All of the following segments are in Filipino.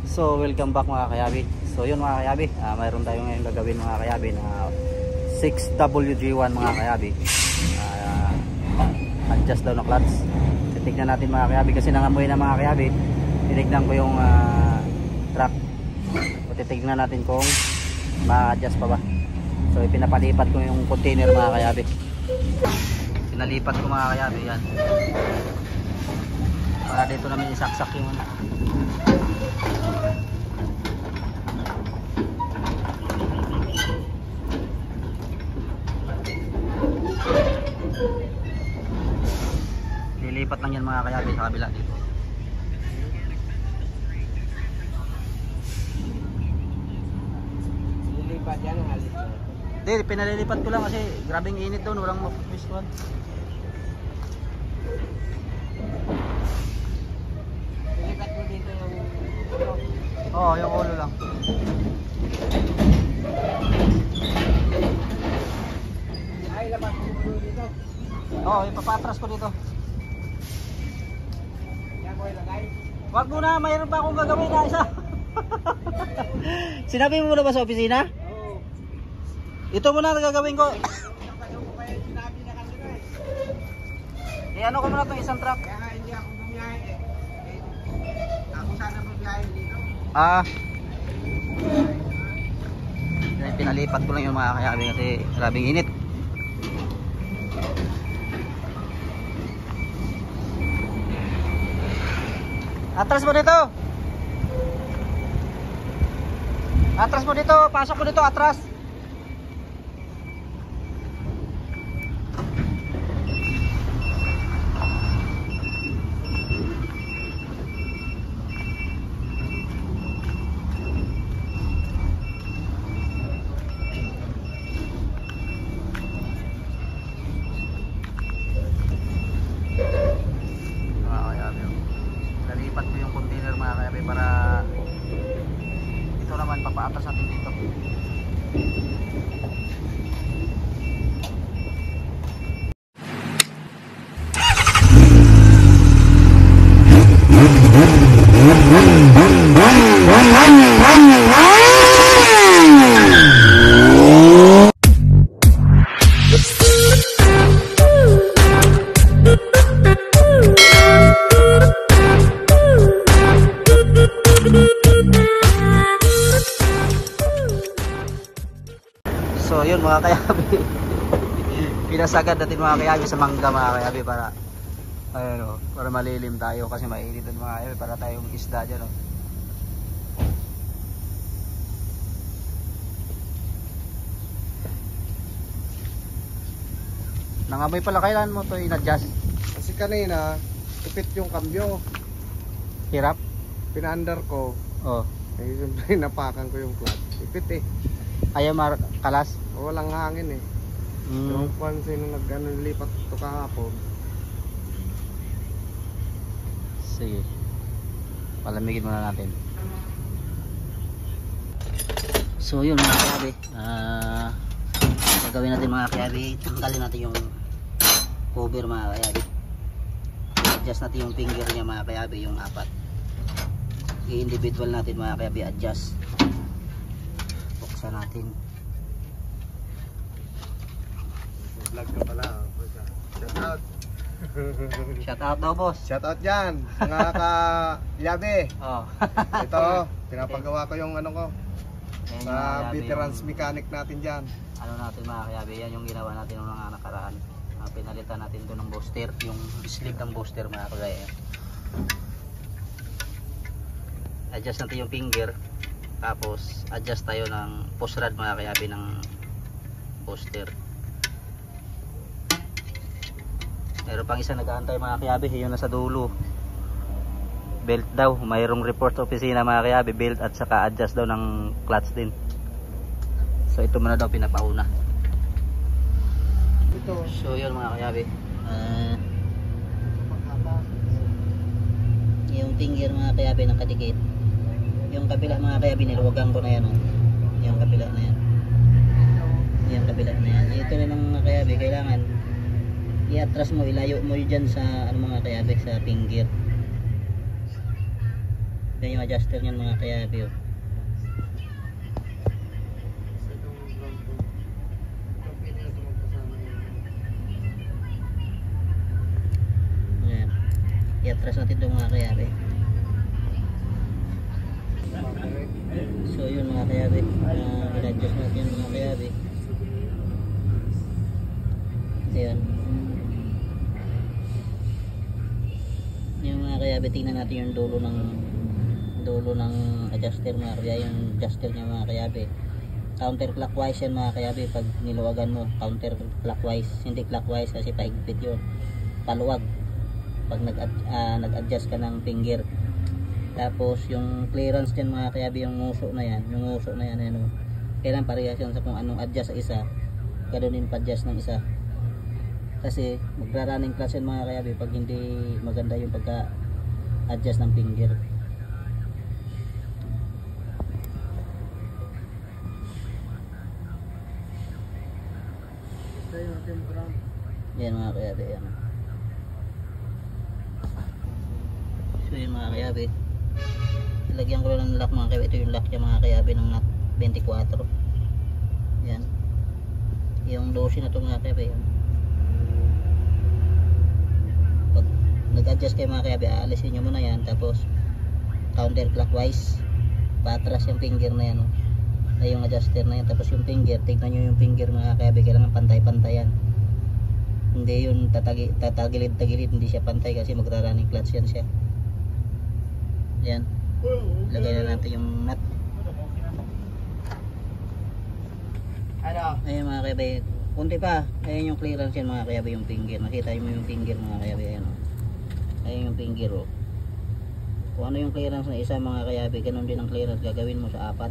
So welcome back mga kayabi. So yun mga kayabi, mayroon tayo ngayon gagawin mga kayabi na 6WG1 mga kayabi. Adjust daw ng clutch. Titignan natin mga kayabi kasi nangamoy na mga kayabi. Tinignan ko yung truck. So titignan natin kung ma-adjust pa ba. So ipinapalipat ko yung container mga kayabi. Pinalipat ko mga kayabi yan. Para dito namin isaksak yung lilipat lang yan mga kayabi sa kabila dito. Lilipat yan ang halit. Hindi, pinalilipat ko lang kasi grabing init doon, walang mapapwiskuhan. Lilipat mo dito yung ulo. Oo, yung ulo lang. Ay, labas mo ulo dito. Oo, ipapatras ko dito. Yan ko ilagay. Wag mo na, mayroon pa akong gagawin na isa. Sinabi mo na ba sa opisina? Oo. Ito muna gagawin ko. Ano ko kaya sinabi na kanina eh. Ano ko muna itong isang truck. Kaya nga hindi ako bumiyahe eh. Ako sana bumiyahe dito. Pinalipat ko lang yung mga kayabi kasi grabing init. Atras mo dito. Atras mo dito, pasok mo dito, atras. Nalipat ko yung container mga kayabi para ito naman papaatas natin dito. So yun mga kayabi. Pinasagad natin mga kayabi sa mangga mga kayabi para para malilim tayo kasi mainit din mga kayabi para tayong isda dyan Nangamoy pala, kailan mo to in-adjust? Kasi kanina, ipit yung kambyo. Hirap? Pinaandar ko. Oh. Eh, siyempre napakan ko yung clutch. Ipit eh. Ayaw kalas? Walang hangin eh. Yung pansin nung nag-lipat ito kahapon. Sige. Palamigin muna natin. So yun mga kayabi. Gagawin natin mga kayabi. Tanggalin natin yung cover mga kayabi. Adjust natin yung finger niya mga kayabi. Yung apat. I-individual natin mga kayabi. Adjust. Buksan natin. Vlog ka pala. Shout out. Shout out daw boss. Shout out dyan. Mga ka-yabe. Oh. Ito, pinapagawa ko yung ano ko. Ayan Sa yung mga kayabi, veterans yung mechanic natin dyan. ano natin mga kayabi. Yan yung ginawa natin ng mga nakaraan. Pinalitan natin ito ng booster. Yung sleeve ng booster mga kagaya. Adjust natin yung finger. Tapos adjust tayo ng post rod mga kayabi ng booster. Meron pang isang nag-aantay mga kayabi, yung nasa dulo. Belt daw, mayroong report sa opisina mga kayabi, belt at saka adjust daw ng clutch din. So ito muna daw pinapauna. Ito. So yun mga kayabi. Yung finger mga kayabi ng kadikit. Yung kabila mga kayabi, niluwagan ko na yan. Yung kabila na yan. Yung kabila na yan. Ito na lang mga kayabi, kailangan i-atras mo, ilayo mo dyan sa ano mga kayabi, sa finger. Yan yung adjuster niyan mga kayabi. Oh. Sa itong ground po. Ang pwede na ito magkasama yun. Ayan. I-atras natin ito mga kayabi. So yun mga kayabi. I-adjust natin mga kayabi. Ayan. Yung mga kayabi, tingnan natin yung dulo ng adjuster mga kayabi. Yung adjuster niya mga kayabi. Counterclockwise yan mga kayabi. Pag niluwagan mo, counterclockwise. Hindi clockwise kasi paigpit yun. Paluwag. Pag nag-adjust ka ng finger. Tapos yung clearance dyan mga kayabi, yung nguso na yan. Ano, kailan parehas yan sa kung anong adjust sa isa. Ganoon din pa-adjust ng isa. Kasi magra-running class yan mga kayabi pag hindi maganda yung pagka-adjust ng finger. Ito yung ating ground. Yan mga kayabi. Yan. So yun mga kayabi. Lagyan ko lang ng lock mga kayabi. Ito yung lock niya mga kayabi ng nut 24. Yan. Yung 12 na ito mga kayabi. Yan. Pag nag-adjust kayo mga kayabi, aalisin nyo muna yan. Tapos counterclockwise. Patras yung finger na yan. Oh. Ay yung adjuster na yan. Tapos yung finger, tignan nyo yung finger mga kayabi. Kailangan pantay-pantayan. Hindi yun tatagilid-tagilid. Hindi siya pantay kasi magra-running clutch yan siya. Yan. Lagay na natin yung nut. Ayan mga kayabi. Kunti pa. Ayan yung clearance yan mga kayabi, yung finger. Nakita mo yung finger mga kayabi. Ayan, oh. Ayan yung finger. Oh. Kung ano yung clearance na isa mga kayabi, ganun din ang clearance gagawin mo sa 4.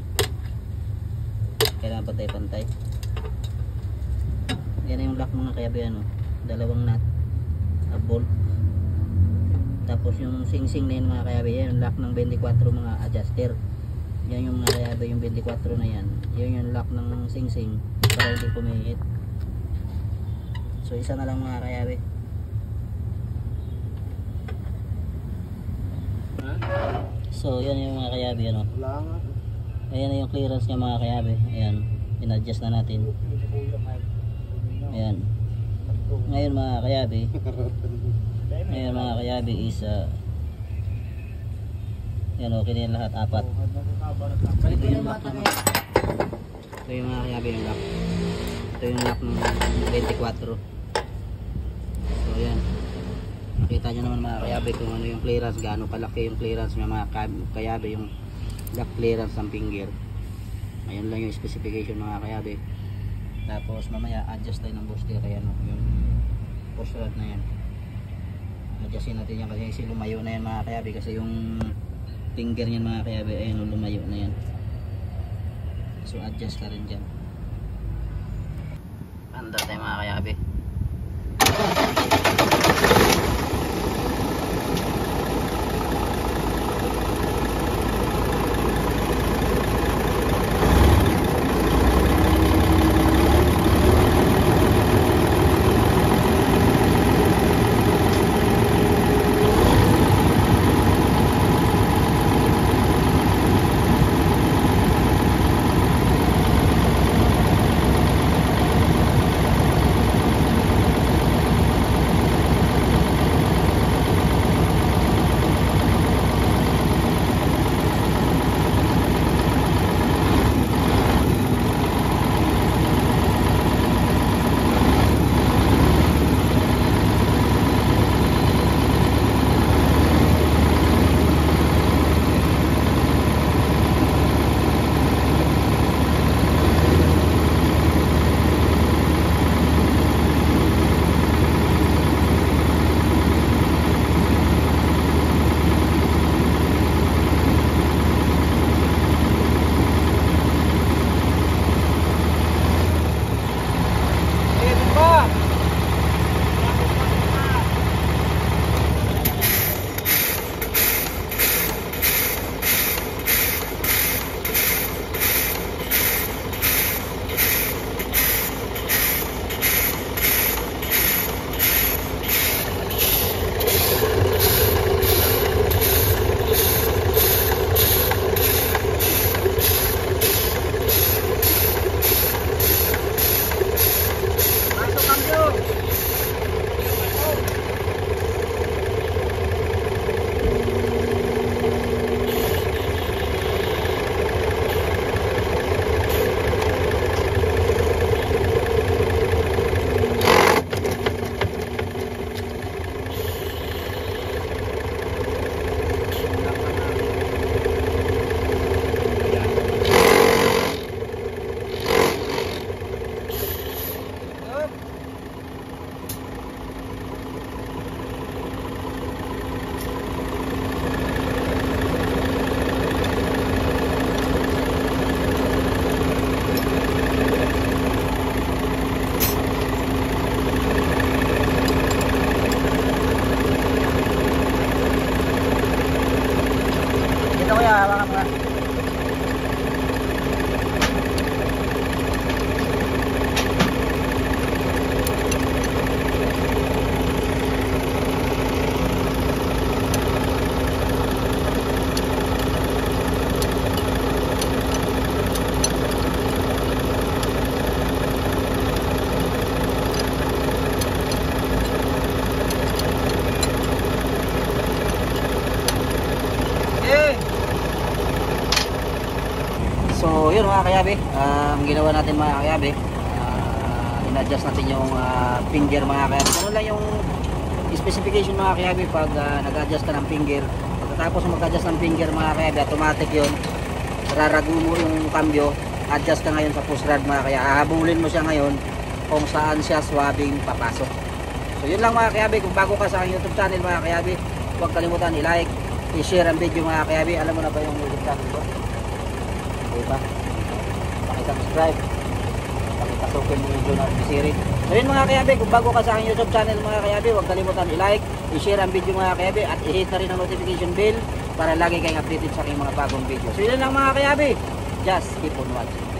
Kailangan pantay-pantay. Yan na yung lock mga kayabi. Ano. Dalawang nut. A bolt. Tapos yung sing-sing na yun mga kayabi, yan yung lock ng 24 mga adjuster. Yan yung mga kayabi, yung 24 na yan. Yan yung lock ng sing-sing para hindi pumihit. So isa na lang mga kayabi. So yan yung mga kayabi, ano. Ayan na yung clearance niya mga kayabi. Ayan, in-adjust na natin. Ayan. Ngayon mga kayabi, ngayon mga kayabi is yan, okay na yung lahat, 4. Ito yung lock naman. Ito yung mga kayabi yung lock. Ito yung lock ng 24. So yan, nakita nyo naman mga kayabi kung ano yung clearance, gaano kalaki yung clearance ng mga kayabi, yung lock clearance ng finger. Ayun lang yung specification mga kayabi. Tapos mamaya adjust tayo ng booster. Ayan, yung push rod na yan, adjustin natin yan kasi lumayo na yan mga kayabi, kasi yung finger niyan mga kayabi, ayun, lumayo na yan. So adjust ka rin dyan. Anda tayo mga kayabi. So yun mga kayabi, ang ginawa natin mga kayabi, in-adjust natin yung finger mga kayabi. Ano lang yung specification mga kayabi pag nag-adjust ka ng finger. Pagkatapos mag-adjust ng finger mga kayabi, automatic yun, rarago mo yung cambio, adjust ka ngayon sa push rod mga kayabi. Hahabulin mo siya ngayon kung saan siya swabing papasok. So yun lang mga kayabi, kung bago ka sa aking YouTube channel mga kayabi, huwag kalimutan i-like, i-share ang video mga kayabi. Alam mo na ba yung YouTube channel ko? Diba? Pakisubscribe, pakipasukin mo yung journal series. So yun mga kayabi, kung bago ka sa aking YouTube channel mga kayabi, huwag kalimutan i-like, i-share ang video mga kayabi, at i-hit na rin ang notification bell para lagi kayong updated sa aking mga bagong video. So yun lang mga kayabi, just keep on watching.